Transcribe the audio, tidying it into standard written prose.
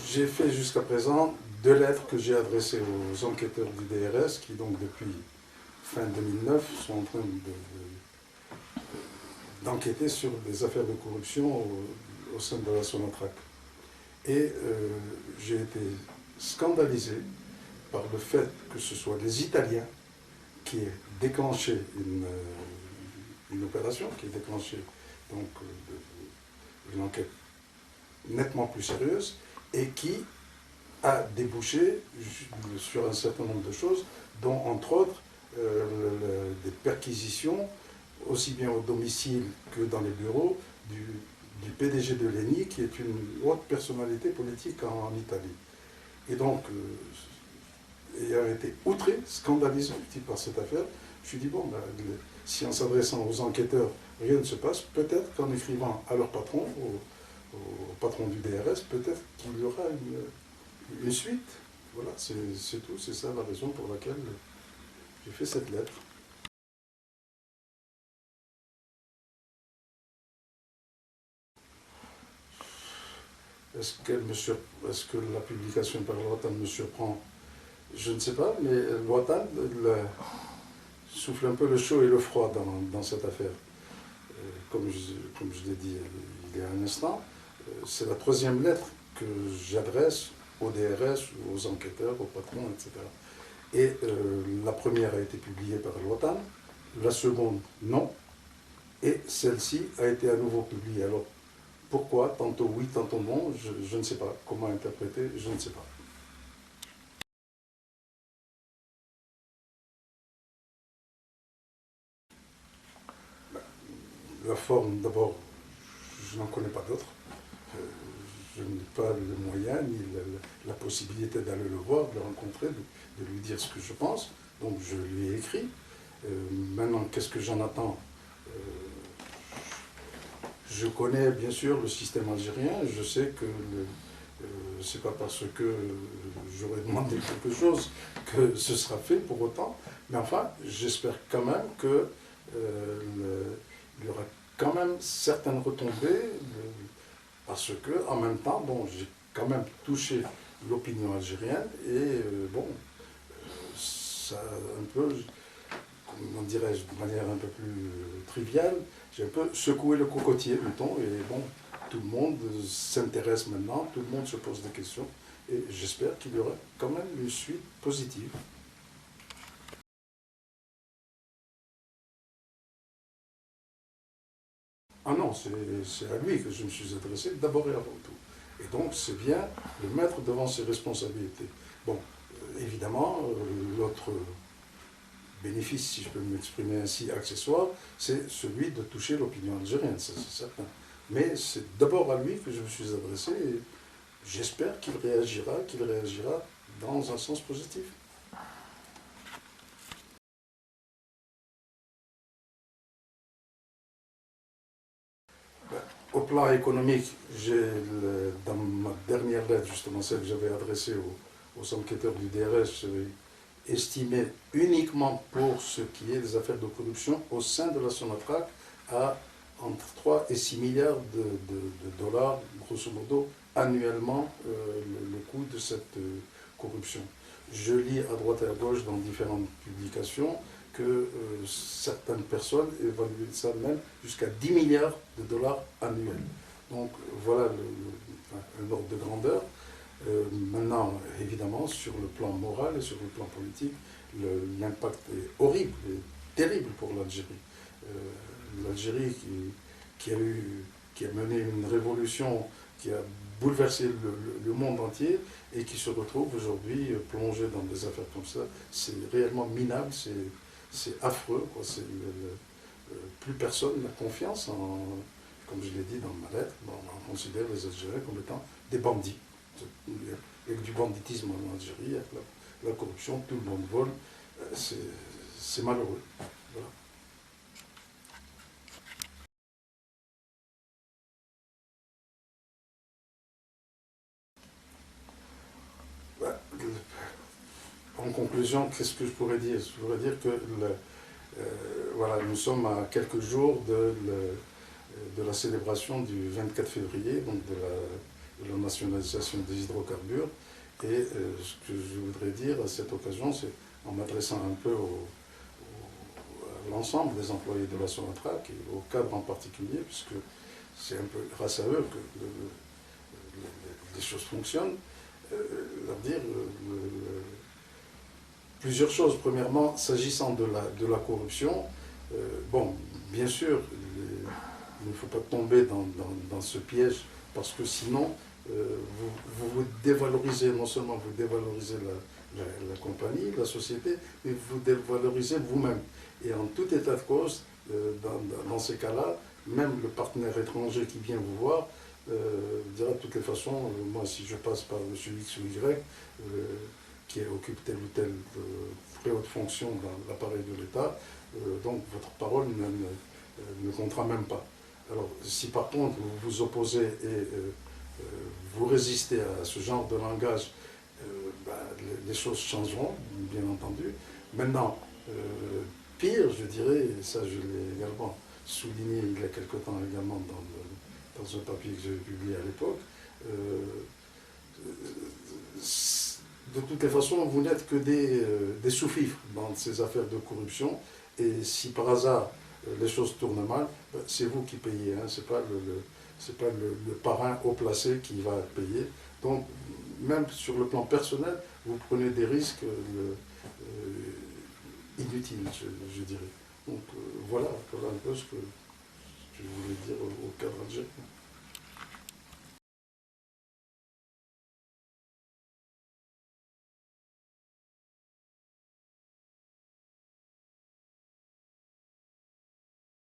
J'ai fait jusqu'à présent 2 lettres que j'ai adressées aux enquêteurs du DRS qui, donc, depuis fin 2009, sont en train d'enquêter sur des affaires de corruption au sein de la Sonatrach. Et j'ai été scandalisé par le fait que ce soit les Italiens qui aient déclenché une opération, qui aient déclenché donc, une enquête nettement plus sérieuse et qui a débouché sur un certain nombre de choses, dont entre autres des perquisitions, aussi bien au domicile que dans les bureaux, du PDG de l'ENI, qui est une haute personnalité politique en Italie. Et donc, ayant été outré, scandalisé par cette affaire, je me suis dit, bon, ben, si en s'adressant aux enquêteurs, rien ne se passe, peut-être qu'en écrivant à leur patron, au patron du DRS, peut-être qu'il y aura une suite. Voilà, c'est tout, c'est ça la raison pour laquelle j'ai fait cette lettre. Est-ce que la publication par l'OTAN me surprend? Je ne sais pas, mais l'OTAN souffle un peu le chaud et le froid dans cette affaire. Comme je l'ai dit il y a un instant, c'est la 3e lettre que j'adresse au DRS, aux enquêteurs, aux patrons, etc. Et la première a été publiée par l'OTAN, la seconde, non, et celle-ci a été à nouveau publiée. Alors, pourquoi? Tantôt oui, tantôt non, je ne sais pas. Comment interpréter? Je ne sais pas. La forme, d'abord, je n'en connais pas d'autre. Je n'ai pas le moyen ni la possibilité d'aller le voir, de le rencontrer, de lui dire ce que je pense. Donc je lui ai écrit. Maintenant, qu'est-ce que j'en attends? Je connais bien sûr le système algérien. Je sais que c'est pas parce que j'aurais demandé quelque chose que ce sera fait pour autant. Mais enfin, j'espère quand même que il y aura quand même certaines retombées, parce que en même temps, bon, j'ai quand même touché l'opinion algérienne et bon, ça un peu, comment dirais-je, de manière un peu plus triviale, j'ai un peu secoué le cocotier, mettons, et bon, tout le monde s'intéresse maintenant, tout le monde se pose des questions, et j'espère qu'il y aura quand même une suite positive. Ah non, c'est à lui que je me suis adressé d'abord et avant tout. Et donc, c'est bien le mettre devant ses responsabilités. Bon, évidemment, l'autre bénéfice, si je peux m'exprimer ainsi, accessoire, c'est celui de toucher l'opinion algérienne, ça c'est certain. Mais c'est d'abord à lui que je me suis adressé et j'espère qu'il réagira dans un sens positif. Au plan économique, dans ma dernière lettre, justement celle que j'avais adressée aux enquêteurs du DRS, j'avais estimé uniquement pour ce qui est des affaires de corruption au sein de la Sonatrach à entre 3 et 6 milliards de dollars, grosso modo, annuellement, le coût de cette corruption. Je lis à droite et à gauche dans différentes publications que certaines personnes évaluent ça même jusqu'à 10 milliards de dollars annuels. Donc voilà un ordre de grandeur. Maintenant, évidemment, sur le plan moral et sur le plan politique, l'impact est horrible et terrible pour l'Algérie. L'Algérie qui a mené une révolution qui a bouleversé le monde entier et qui se retrouve aujourd'hui plongé dans des affaires comme ça, c'est réellement minable, c'est affreux. Plus personne n'a confiance en, comme je l'ai dit dans ma lettre, on considère les Algériens comme étant des bandits. Avec du banditisme en Algérie, avec la corruption, tout le monde vole, c'est malheureux. Voilà. En conclusion, qu'est-ce que je pourrais dire? Je pourrais dire que voilà, nous sommes à quelques jours de la célébration du 24 février, donc de la nationalisation des hydrocarbures. Et ce que je voudrais dire à cette occasion, c'est en m'adressant un peu à l'ensemble des employés de la Sonatrach et au cadre en particulier, puisque c'est un peu grâce à eux que les choses fonctionnent, leur dire plusieurs choses. Premièrement, s'agissant de la corruption, bon, bien sûr, il ne faut pas tomber dans ce piège, parce que sinon, vous dévalorisez, non seulement vous dévalorisez la compagnie, la société, mais vous dévalorisez vous-même. Et en tout état de cause, dans ces cas-là, même le partenaire étranger qui vient vous voir dira de toutes les façons, moi si je passe par M. X ou Y, qui occupe telle ou telle très haute fonction dans l'appareil de l'État, donc votre parole ne comptera même pas. Alors si par contre vous vous opposez et vous résistez à ce genre de langage, les choses changeront, bien entendu. Maintenant, pire, je dirais, et ça je l'ai également souligné il y a quelque temps également dans un papier que j'avais publié à l'époque, de toutes les façons, vous n'êtes que des sous-fifres dans ces affaires de corruption, et si par hasard les choses tournent mal, c'est vous qui payez, hein, c'est pas le parrain haut placé qui va payer. Donc, même sur le plan personnel, vous prenez des risques inutiles, je dirais. Donc, voilà un peu ce que je voulais dire au cadre algérien.